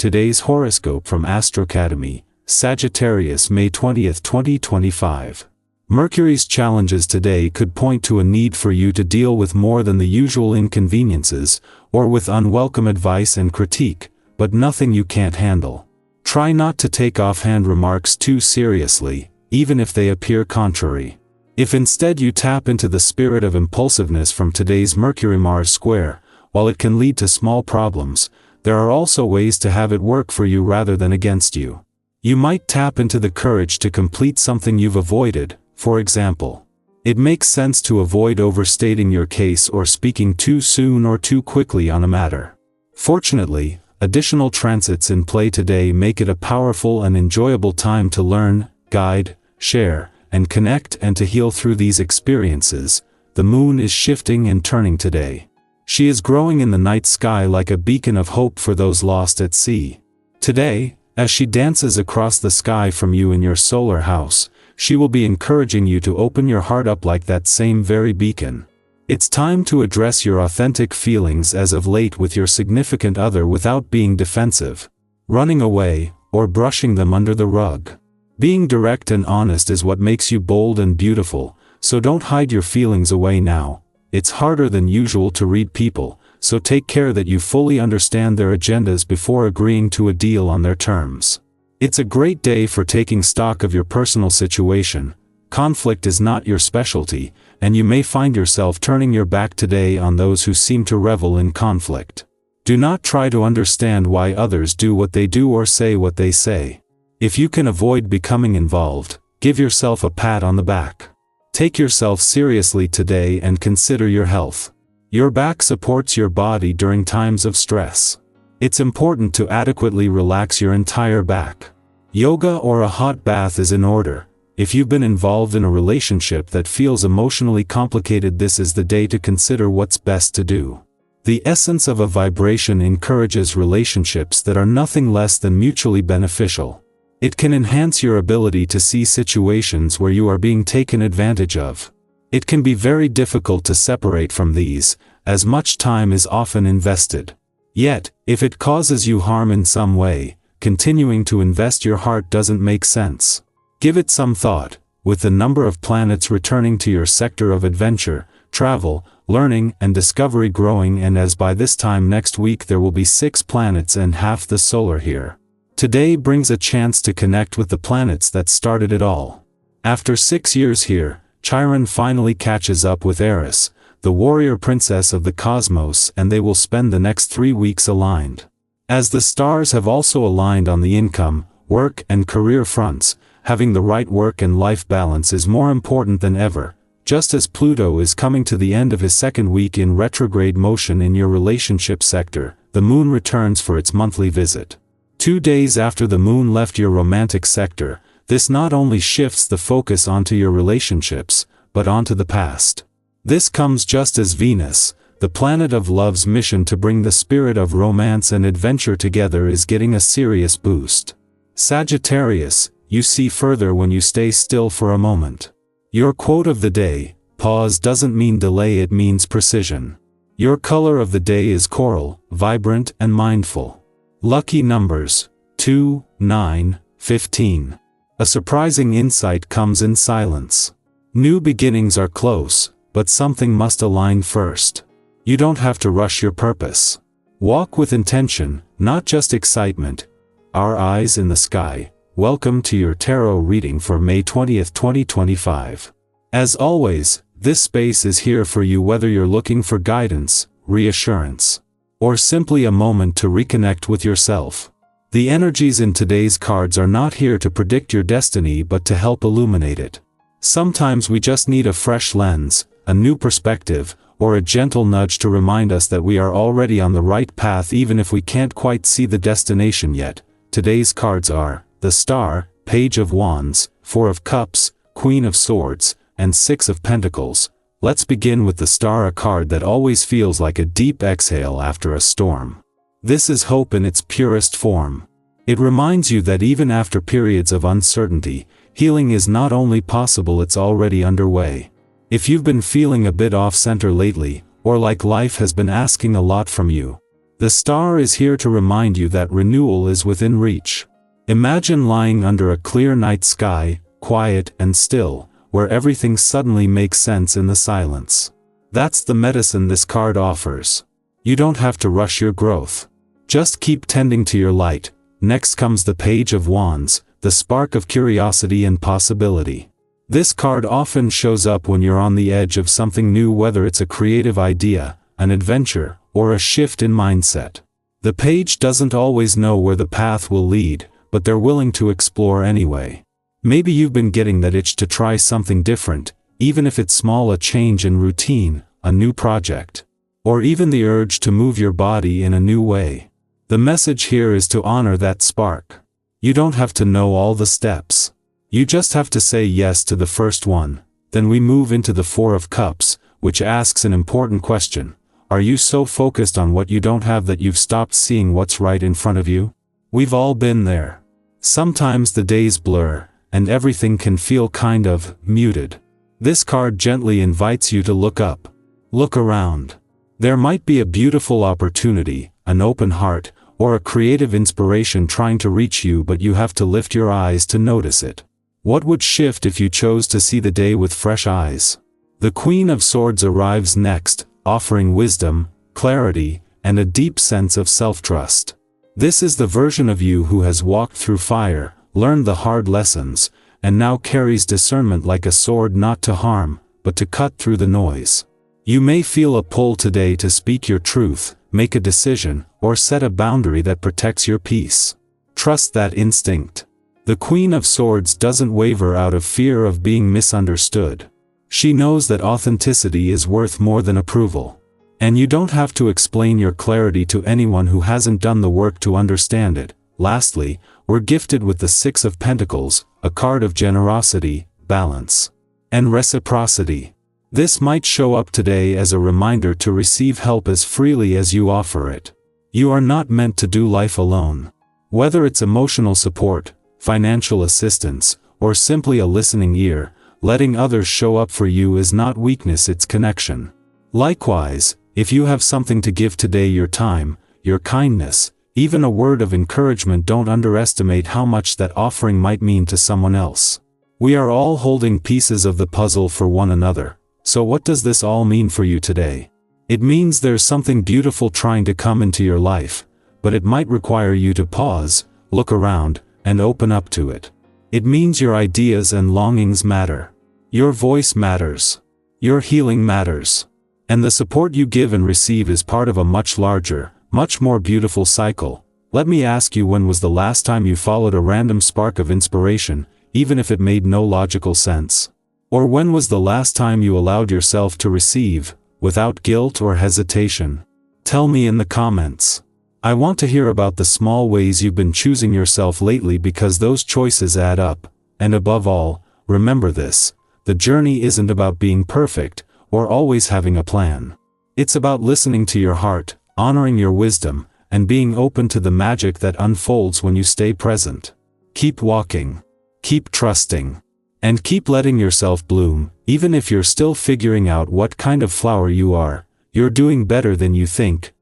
Today's horoscope from Astro Academy, Sagittarius, May 20th, 2025. Mercury's challenges today could point to a need for you to deal with more than the usual inconveniences, or with unwelcome advice and critique, but nothing you can't handle. Try not to take offhand remarks too seriously, even if they appear contrary. If instead you tap into the spirit of impulsiveness from today's Mercury-Mars square, while it can lead to small problems, there are also ways to have it work for you rather than against you. You might tap into the courage to complete something you've avoided. For example, it makes sense to avoid overstating your case or speaking too soon or too quickly on a matter. Fortunately, additional transits in play today make it a powerful and enjoyable time to learn, guide, share, and connect and to heal through these experiences. The moon is shifting and turning today. She is growing in the night sky like a beacon of hope for those lost at sea. Today, as she dances across the sky from you in your solar house, she will be encouraging you to open your heart up like that same very beacon. It's time to address your authentic feelings as of late with your significant other without being defensive, running away, or brushing them under the rug. Being direct and honest is what makes you bold and beautiful, so don't hide your feelings away now. It's harder than usual to read people, so take care that you fully understand their agendas before agreeing to a deal on their terms. It's a great day for taking stock of your personal situation. Conflict is not your specialty, and you may find yourself turning your back today on those who seem to revel in conflict. Do not try to understand why others do what they do or say what they say. If you can avoid becoming involved, give yourself a pat on the back. Take yourself seriously today and consider your health. Your back supports your body during times of stress. It's important to adequately relax your entire back. Yoga or a hot bath is in order. If you've been involved in a relationship that feels emotionally complicated, this is the day to consider what's best to do. The essence of a vibration encourages relationships that are nothing less than mutually beneficial. It can enhance your ability to see situations where you are being taken advantage of. It can be very difficult to separate from these, as much time is often invested. Yet, if it causes you harm in some way, continuing to invest your heart doesn't make sense. Give it some thought. With the number of planets returning to your sector of adventure, travel, learning, and discovery growing, and as by this time next week there will be 6 planets and half the solar here. Today brings a chance to connect with the planets that started it all. After 6 years here, Chiron finally catches up with Eris, the warrior princess of the cosmos, and they will spend the next 3 weeks aligned. As the stars have also aligned on the income, work, and career fronts, having the right work and life balance is more important than ever. Just as Pluto is coming to the end of his 2nd week in retrograde motion in your relationship sector, the moon returns for its monthly visit. 2 days after the moon left your romantic sector, this not only shifts the focus onto your relationships, but onto the past. This comes just as Venus, the planet of love's mission to bring the spirit of romance and adventure together, is getting a serious boost. Sagittarius, you see further when you stay still for a moment. Your quote of the day: pause doesn't mean delay, it means precision. Your color of the day is coral, vibrant and mindful. Lucky numbers: 2, 9, 15. A surprising insight comes in silence. New beginnings are close, but something must align first. You don't have to rush your purpose. Walk with intention, not just excitement. Our eyes in the sky. Welcome to your tarot reading for May 20th, 2025. As always, this space is here for you whether you're looking for guidance, reassurance, or simply a moment to reconnect with yourself. The energies in today's cards are not here to predict your destiny but to help illuminate it. Sometimes we just need a fresh lens, a new perspective, or a gentle nudge to remind us that we are already on the right path even if we can't quite see the destination yet. Today's cards are the Star, Page of Wands, 4 of Cups, Queen of Swords, and 6 of Pentacles. Let's begin with the Star, a card that always feels like a deep exhale after a storm. This is hope in its purest form. It reminds you that even after periods of uncertainty, healing is not only possible, it's already underway. If you've been feeling a bit off-center lately, or like life has been asking a lot from you, The star is here to remind you that renewal is within reach. Imagine lying under a clear night sky, quiet and still, where everything suddenly makes sense in the silence. That's the medicine this card offers. You don't have to rush your growth. Just keep tending to your light. Next comes the Page of Wands, the spark of curiosity and possibility. This card often shows up when you're on the edge of something new, whether it's a creative idea, an adventure, or a shift in mindset. The page doesn't always know where the path will lead, but they're willing to explore anyway. Maybe you've been getting that itch to try something different, even if it's small, a change in routine, a new project, or even the urge to move your body in a new way. The message here is to honor that spark. You don't have to know all the steps. You just have to say yes to the first one. Then we move into the Four of Cups, which asks an important question. Are you so focused on what you don't have that you've stopped seeing what's right in front of you? We've all been there. Sometimes the days blur, and everything can feel kind of muted. This card gently invites you to look up. Look around. There might be a beautiful opportunity, an open heart, or a creative inspiration trying to reach you, but you have to lift your eyes to notice it. What would shift if you chose to see the day with fresh eyes? The Queen of Swords arrives next, offering wisdom, clarity, and a deep sense of self-trust. This is the version of you who has walked through fire, learned the hard lessons, and now carries discernment like a sword, not to harm, but to cut through the noise. You may feel a pull today to speak your truth, make a decision, or set a boundary that protects your peace. Trust that instinct. The Queen of Swords doesn't waver out of fear of being misunderstood. She knows that authenticity is worth more than approval. And you don't have to explain your clarity to anyone who hasn't done the work to understand it. Lastly, we're gifted with the Six of Pentacles, a card of generosity, balance, and reciprocity. This might show up today as a reminder to receive help as freely as you offer it. You are not meant to do life alone. Whether it's emotional support, financial assistance, or simply a listening ear, letting others show up for you is not weakness, it's connection. Likewise, if you have something to give today, your time, your kindness, even a word of encouragement, don't underestimate how much that offering might mean to someone else. We are all holding pieces of the puzzle for one another. So what does this all mean for you today? It means there's something beautiful trying to come into your life, but it might require you to pause, look around, and open up to it. It means your ideas and longings matter. Your voice matters. Your healing matters. And the support you give and receive is part of a much larger, much more beautiful cycle. Let me ask you, when was the last time you followed a random spark of inspiration, even if it made no logical sense? Or when was the last time you allowed yourself to receive, without guilt or hesitation? Tell me in the comments. I want to hear about the small ways you've been choosing yourself lately, because those choices add up. And above all, remember this: the journey isn't about being perfect, or always having a plan. It's about listening to your heart, honoring your wisdom, and being open to the magic that unfolds when you stay present. Keep walking. Keep trusting. And keep letting yourself bloom, even if you're still figuring out what kind of flower you are. You're doing better than you think.